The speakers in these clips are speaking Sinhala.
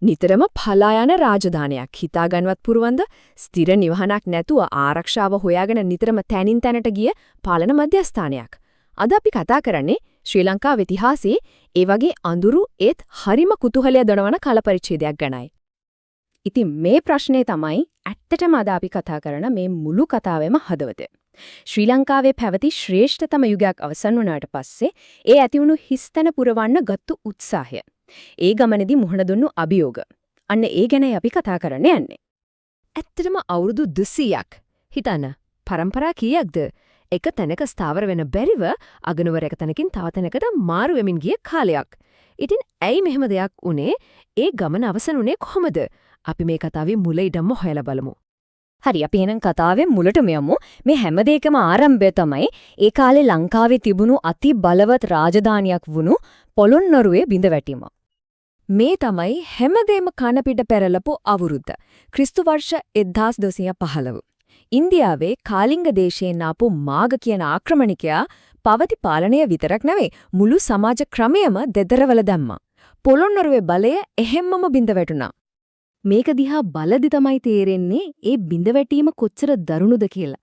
නිතරම පලා යන රාජධානියක් හිතාගන්නවත් පුරවන්ද ස්ථිර නිවහනක් නැතුව ආරක්ෂාව හොයාගෙන නිතරම තැනින් තැනට ගිය පාලන මධ්‍යස්ථානයක්. අද අපි කතා කරන්නේ ශ්‍රී ලංකාවේ ඉතිහාසයේ ඒ වගේ අඳුරු ඒත් හරිම කුතුහලය දනවන කාලපරිච්ඡේදයක් ගැනයි. ඉතින් මේ ප්‍රශ්නේ තමයි ඇත්තටම අද අපි කතා කරන මේ මුළු කතාවේම හදවත. ශ්‍රී ලංකාවේ පැවති ශ්‍රේෂ්ඨතම යුගයක් අවසන් වුණාට පස්සේ ඒ ඇතිවුණු හිස්තන පුරවන්න ගත්තු උත්සාහය. ඒ ගමනේදී මුහුණ දුන්නු අභියෝග. අන්න ඒ ගැනයි අපි කතා කරන්න යන්නේ. ඇත්තටම අවුරුදු 200ක් හිතන්න. පරම්පරා කීයක්ද? එක තැනක ස්ථාවර වෙන බැරිව අගනුවර එක තැනකින් තව තැනකට මාරු වෙමින් ගිය කාලයක්. ඉතින් ඇයි මෙහෙම දෙයක් උනේ? ඒ ගමන අවසන් උනේ කොහොමද? අපි මේ කතාවේ මුල ඉඩම හොයලා බලමු. හරි අපි එහෙනම් කතාවේ මුලටම යමු. මේ හැම දෙයකම ආරම්භය තමයි ඒ කාලේ ලංකාවේ තිබුණු අති බලවත් රාජධානියක් වුණු පොළොන්නරුවේ බිඳවැටීම. මේ තමයි හැමදේම කන පිට පෙරලපු අවුරුද්ද. ක්‍රිස්තු වර්ෂ 1215. ඉන්දියාවේ කාලිංග දේශයෙන් ආපු මාග කියන ආක්‍රමණිකයා පවති පාලනය විතරක් නෙවෙයි මුළු සමාජ ක්‍රමයම දෙදරවල දැම්මා. පොළොන්නරුවේ බලය එහෙම්මම බිඳවැටුණා. මේක දිහා බලදි තමයි තේරෙන්නේ ඒ බිඳවැටීම කොච්චර දරුණුද කියලා.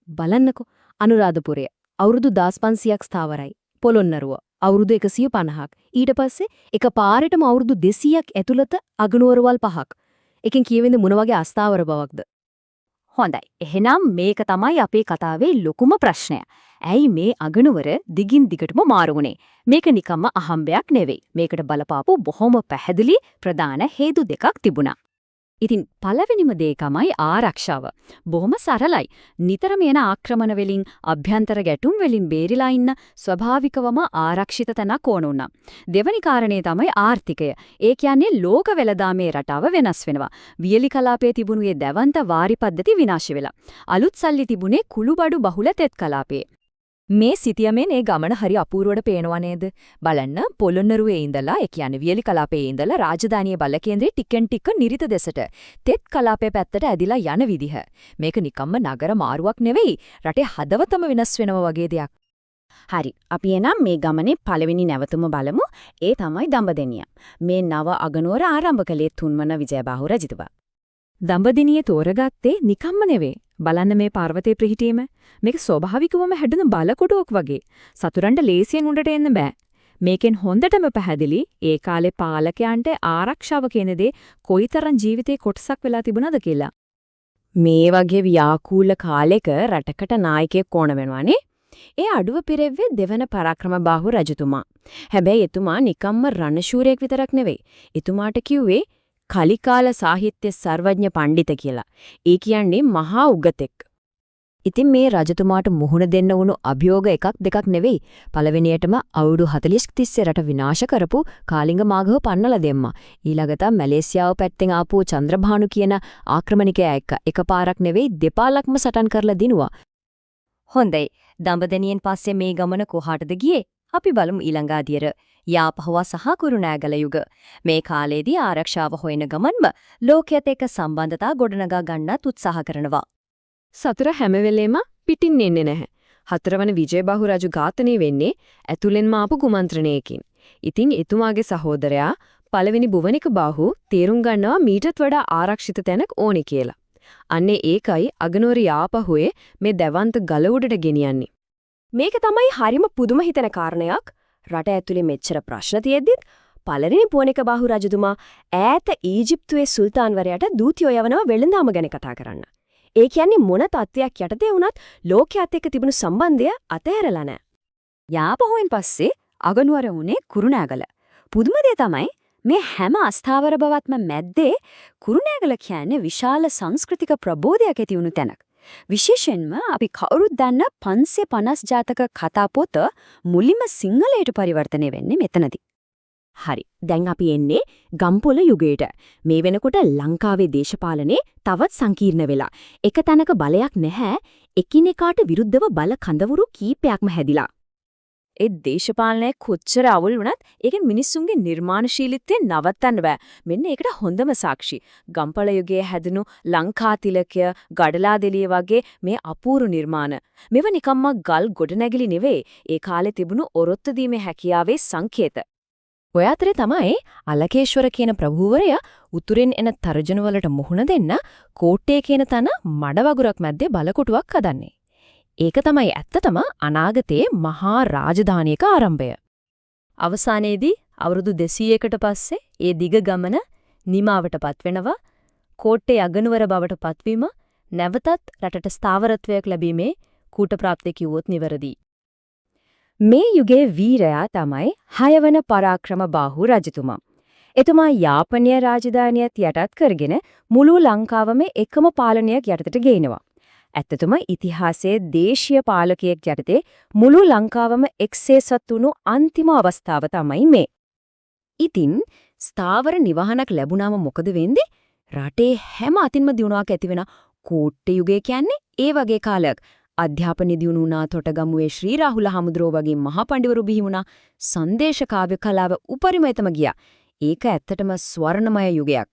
බලන්නකෝ අනුරාධපුරය අවුරුදු 1500ක් ස්ථාවරයි. පොළොන්නරුව අවුරුදු 150ක්. ඊට පස්සේ එකපාරටම අවුරුදු 200ක් ඇතුළත අගනුවරවල් 5ක්. එකෙන් කියවෙන්නේ මොන වගේ අස්ථාවර බවක්ද? හොඳයි. එහෙනම් මේක තමයි අපේ කතාවේ ලොකුම ප්‍රශ්නය. ඇයි මේ අගනුවර දිගින් දිගටම මාරු වුනේ? මේක නිකම්ම අහම්බයක් නෙවෙයි. මේකට බලපාපු බොහොම පැහැදිලි ප්‍රධාන හේතු දෙකක් තිබුණා. ඉතින් පළවෙනිම දේ තමයි ආරක්ෂාව. බොහොම සරලයි. නිතරම එන ආක්‍රමණ වලින් අභ්‍යන්තර ගැටුම් වලින් බේරිලා ඉන්න ස්වභාවිකවම ආරක්ෂිත තැනක් ඕන වුණා. දෙවැනි කාරණේ තමයි ආර්ථිකය. ඒ කියන්නේ ලෝක වෙළඳාමේ රටාව වෙනස් වෙනවා. වියලි කලාපයේ තිබුණු ඒ දැවන්ත වාරි පද්ධති විනාශ වෙලා. අලුත් සල්ලි තිබුණේ කුළුබඩු බහුල තෙත් කලාපයේ. මේ සිටියමෙන් ඒ ගමන හරි අපූර්වට පේනවා නේද? බලන්න පොළොන්නරුවේ ඉඳලා ඒ කියන්නේ වියලි කලාපයේ ඉඳලා රාජධානියේ බල කේන්ද්‍රේ ටිකෙන් ටික නිරිත දෙසට තෙත් කලාපයේ පැත්තට ඇදිලා යන විදිහ. මේක නිකම්ම නගර මාරුවක් නෙවෙයි. රටේ හදවතම වෙනස් වෙනවා වගේ දෙයක්. හරි. අපි එනම් මේ ගමනේ පළවෙනි නැවතුම බලමු. ඒ තමයි දඹදෙනිය. මේ නව අගනුවර ආරම්භ කළේ තුන්වන විජයබාහු රජතුමා. දඹදෙනිය තෝරගත්තේ නිකම්ම නෙවෙයි. බලන්න මේ පර්වතයේ ප්‍රහිටීම. මේක ස්වභාවිකවම හැදුණු බලකොටුවක් වගේ. සතුරන්ට ලේසියෙන් උඩට එන්න බෑ. මේකෙන් හොඳටම පැහැදිලි ඒ කාලේ පාලකයන්ට ආරක්ෂාව කියන දේ කොයිතරම් ජීවිතේ කොටසක් වෙලා තිබුණාද කියලා. මේ වගේ ව්‍යාකූල කාලයක රටකට නායකයෙක් ඕන වෙනවානේ. ඒ අඩුව පිරෙව්වේ දෙවන පරාක්‍රමබාහු රජතුමා. හැබැයි එතුමා නිකම්ම රණශූරයෙක් විතරක් නෙවෙයි. එතුමාට කිව්වේ කලිකාල සාහිත්‍ය සර්වඥ පඬිත කියලා. ඒ කියන්නේ මහා උගතෙක්. ඉතින් මේ රජතුමාට මුහුණ දෙන්න වුණු අභියෝග එකක් දෙකක් නෙවෙයි. පළවෙනියටම අවුරුදු 40ක් තිස්සේ රට විනාශ කරපු කාලිංග මාඝව පන්නලා දෙම්මා. ඊළඟට මැලේසියාව පැත්තෙන් ආපු චන්ද්‍රභානු කියන ආක්‍රමණිකයා එක්ක එකපාරක් නෙවෙයි දෙපාලක්ම සටන් කරලා දිනුවා. හොඳයි. දඹදෙනියෙන් පස්සේ මේ ගමන කොහාටද ගියේ? අපි බලමු ඊළඟ අදියර. යාපහුව සහ කුරුණෑගල යුග. මේ කාලේදී ආරක්ෂාව හොයන ගමන්ම ලෝකයට එක්ක සම්බන්ධතා ගොඩනගා ගන්නත් උත්සාහ කරනවා. සතර හැම වෙලේම පිටින් එන්නේ නැහැ. හතරවන විජයබාහු රජු ඝාතනය වෙන්නේ ඇතුළෙන්ම ආපු කුමන්ත්‍රණයකින්. ඉතින් එතුමාගේ සහෝදරයා පළවෙනි බුවනික බාහු තේරුම් ගන්නවා මීටත් වඩා ආරක්ෂිත තැනක් ඕනේ කියලා. අන්නේ ඒකයි අගනුවර යාපහුවේ මේ දැවන්ත ගල උඩට ගෙනියන්නේ. මේක තමයි හරිම පුදුම හිතන කාරණයක්. රට ඇතුලේ මෙච්චර ප්‍රශ්න තියෙද්දිත් පළවෙනි පුවනික බාහු රජතුමා ඈත ඊජිප්තුවේ සුල්තාන්වරයාට දූතයෝ යවනවා වෙළඳාම ගැන කතා කරන්න. ඒ කියන්නේ මොන තත්ත්වයක් යටතේ වුණත් ලෝකයාත් එක්ක තිබුණු සම්බන්ධය අතහැරලා නැහැ. යාපහුවෙන් පස්සේ අගනුවර වුණේ කුරුණෑගල. පුදුම දේ තමයි මේ හැම අස්ථාවර බවත්ම මැද්දේ කුරුණෑගල කියන්නේ විශාල සංස්කෘතික ප්‍රබෝධයක් ඇති වුණු තැනක්. විශේෂයෙන්ම අපි කවුරුත් දන්න 550 ජාතක කතා පොත මුලින්ම සිංහලයට පරිවර්තනය වෙන්නේ මෙතනදී. හරි. දැන් අපි එන්නේ ගම්පොළ යුගයට. මේ වෙනකොට ලංකාවේ දේශපාලනේ තවත් සංකීර්ණ වෙලා. එක තැනක බලයක් නැහැ. එකිනෙකාට විරුද්ධව බල කඳවුරු කීපයක්ම හැදිලා. ඒ දේශපාලනය කොච්චර අවුල් වුණත් ඒකෙන් මිනිස්සුන්ගේ නිර්මාණශීලීත්වය නවත්තන්න බෑ. මෙන්න ඒකට හොඳම සාක්ෂි. ගම්පල යුගයේ හැදුණු ලංකා තිලකය, ගඩලාදෙලිය වගේ මේ අපූර්ව නිර්මාණ. මේව නිකම්ම ගල් ගොඩනැගිලි නෙවෙයි. ඒ කාලේ තිබුණු ඔරොත්තු දීමේ හැකියාවේ සංකේත. ඔය අතරේ තමයි අලකේශ්වර කියන ප්‍රභූවරයා උතුරෙන් එන තර්ජන වලට මුහුණ දෙන්න කෝට්ටේ කියන තන මඩ වගුරක් මැද්දේ බලකොටුවක් හදන්නේ. ඒක තමයි ඇත්තටම අනාගතයේ මහා රාජධානියක ආරම්භය. අවසානයේදී අවුරුදු 200කට පස්සේ ඒ දිග ගමන නිමාවටපත් වෙනවා. කෝට්ටේ අගනුවර බවට පත්වීම නැවතත් රටට ස්ථාවරත්වයක් ලැබීමේ කූටප්‍රාප්තිය කිව්වොත් නිවැරදි. මේ යුගයේ වීරයා තමයි 6 වන පරාක්‍රමබාහු රජතුමා. එතුමා යාපනීය රාජධානියත් යටත් කරගෙන මුළු ලංකාවම එකම පාලනයක් යටතට ගේනවා. ඇත්තටම ඉතිහාසයේ දේශීය පාලකයෙක් යටතේ මුළු ලංකාවම එක්සේසත් වුණු අන්තිම අවස්ථාව තමයි මේ. ඉතින් ස්ථාවර නිවහනක් ලැබුණාම මොකද වෙන්නේ? රටේ හැම අතින්ම දිනුවක් ඇති වෙන කෝට්ටේ යුගය කියන්නේ ඒ වගේ කාලයක්. අධ්‍යාපනය දියුණු වුණා, තොටගමුවේ ශ්‍රී රාහුල හමුදුරෝ වගේ මහා පඬිවරු බිහි වුණා, සංදේශ කාව්‍ය කලාව උපරිමයටම ගියා. ඒක ඇත්තටම ස්වර්ණමය යුගයක්.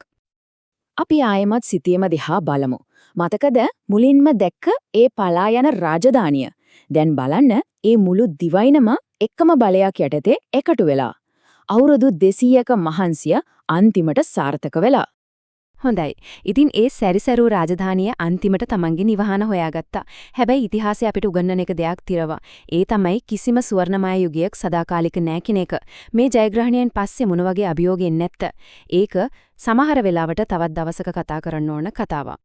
අපි ආයෙමත් සිටියම දිහා බලමු. මතකද මුලින්ම දැක්ක ඒ පලා යන රාජධානිය? දැන් බලන්න ඒ මුළු දිවයිනම එකම බලයක් යටතේ එකතු වෙලා. අවුරුදු 200ක මහන්සිය අන්තිමට සාර්ථක වෙලා. හොඳයි. ඉතින් ඒ සැරිසරු රාජධානිය අන්තිමට තමන්ගේ නිවහන හොයාගත්තා. හැබැයි ඉතිහාසය අපිට උගන්වන එක දෙයක් තිරවා. ඒ තමයි කිසිම සුවර්ණමය යුගයක් සදාකාලික නැහැ කියන එක. මේ ජයග්‍රහණයෙන් පස්සේ මොන වගේ අභියෝගයක් නැත්ත. ඒක සමහර වෙලාවට තවත් දවසක කතා කරන්න ඕන කතාවක්.